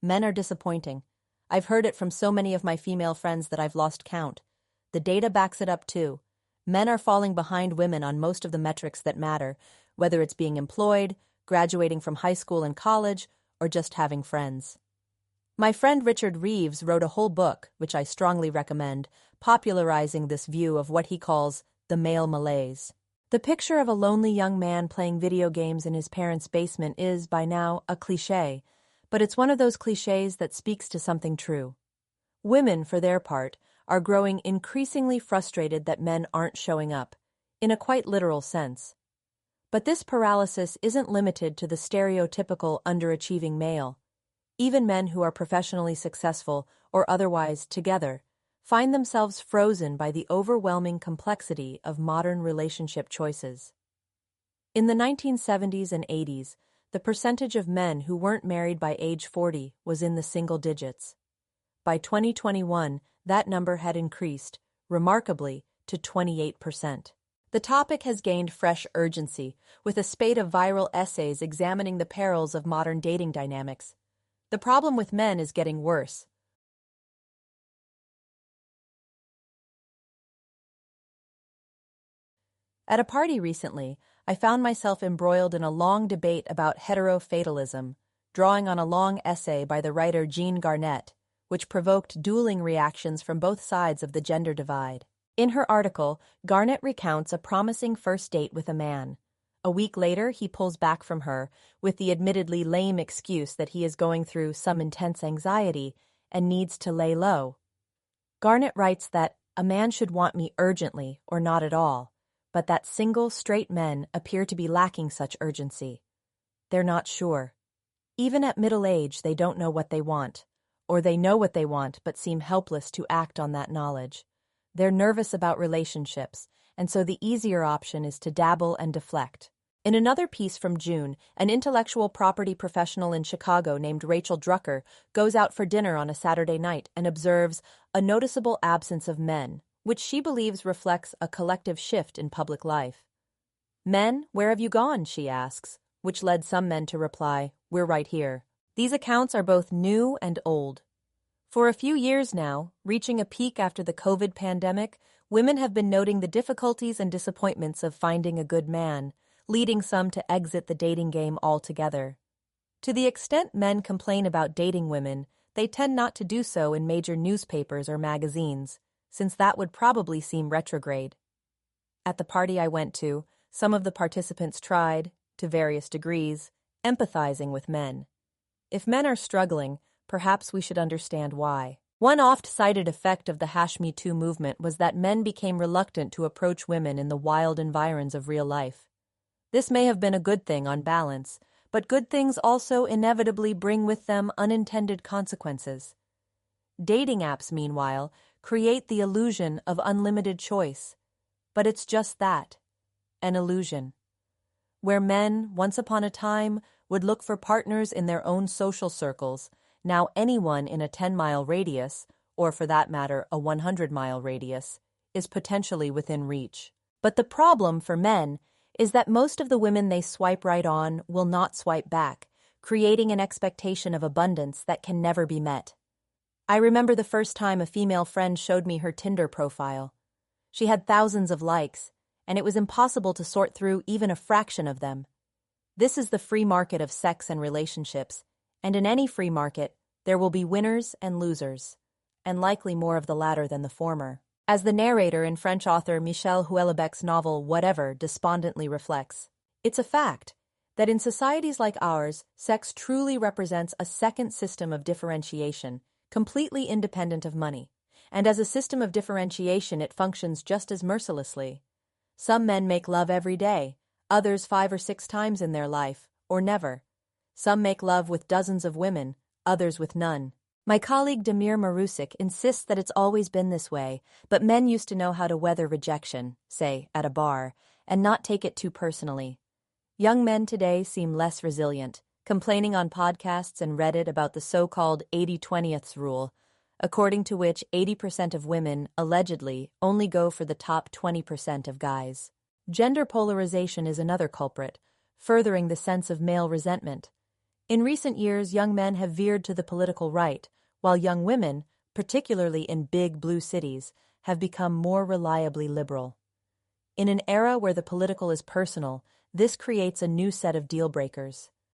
Men are disappointing. I've heard it from so many of my female friends that I've lost count. The data backs it up too. Men are falling behind women on most of the metrics that matter, whether it's being employed, graduating from high school and college, or just having friends. My friend Richard Reeves wrote a whole book, which I strongly recommend, popularizing this view of what he calls the male malaise. The picture of a lonely young man playing video games in his parents' basement is, by now, a cliché, but it's one of those clichés that speaks to something true. Women, for their part, are growing increasingly frustrated that men aren't showing up, in a quite literal sense. But this paralysis isn't limited to the stereotypical underachieving male. Even men who are professionally successful or otherwise together find themselves frozen by the overwhelming complexity of modern relationship choices. In the 1970s and 80s, the percentage of men who weren't married by age 40 was in the single digits. By 2021, that number had increased, remarkably, to 28%. The topic has gained fresh urgency, with a spate of viral essays examining the perils of modern dating dynamics. The problem with men is getting worse. At a party recently, I found myself embroiled in a long debate about heterofatalism, drawing on a long essay by the writer Jean Garnett, which provoked dueling reactions from both sides of the gender divide. In her article, Garnett recounts a promising first date with a man. A week later, he pulls back from her with the admittedly lame excuse that he is going through some intense anxiety and needs to lay low. Garnett writes that a man should want me urgently or not at all, but that single, straight men appear to be lacking such urgency. They're not sure. Even at middle age, they don't know what they want, or they know what they want but seem helpless to act on that knowledge. They're nervous about relationships, and so the easier option is to dabble and deflect. In another piece from June, an intellectual property professional in Chicago named Rachel Drucker goes out for dinner on a Saturday night and observes a noticeable absence of men, which she believes reflects a collective shift in public life. "Men, where have you gone?" she asks, which led some men to reply, "We're right here." These accounts are both new and old. For a few years now, reaching a peak after the COVID pandemic, women have been noting the difficulties and disappointments of finding a good man, leading some to exit the dating game altogether. To the extent men complain about dating women, they tend not to do so in major newspapers or magazines, since that would probably seem retrograde. At the party I went to, some of the participants tried, to various degrees, empathizing with men. If men are struggling, perhaps we should understand why. One oft-cited effect of the #MeToo movement was that men became reluctant to approach women in the wild environs of real life. This may have been a good thing on balance, but good things also inevitably bring with them unintended consequences. Dating apps, meanwhile, create the illusion of unlimited choice, but it's just that, an illusion. Where men, once upon a time, would look for partners in their own social circles, now anyone in a 10-mile radius, or for that matter a 100-mile radius, is potentially within reach. But the problem for men is that most of the women they swipe right on will not swipe back, creating an expectation of abundance that can never be met. I remember the first time a female friend showed me her Tinder profile. She had thousands of likes, and it was impossible to sort through even a fraction of them. This is the free market of sex and relationships, and in any free market, there will be winners and losers, and likely more of the latter than the former. As the narrator in French author Michel Houellebecq's novel Whatever despondently reflects, it's a fact that in societies like ours, sex truly represents a second system of differentiation, completely independent of money, and as a system of differentiation it functions just as mercilessly. Some men make love every day, others 5 or 6 times in their life, or never. Some make love with dozens of women, others with none. My colleague Damir Marusik insists that it's always been this way, but men used to know how to weather rejection, say, at a bar, and not take it too personally. Young men today seem less resilient, complaining on podcasts and Reddit about the so-called 80/20ths rule, according to which 80% of women, allegedly, only go for the top 20% of guys. Gender polarization is another culprit, furthering the sense of male resentment. In recent years, young men have veered to the political right, while young women, particularly in big blue cities, have become more reliably liberal. In an era where the political is personal, this creates a new set of deal breakers.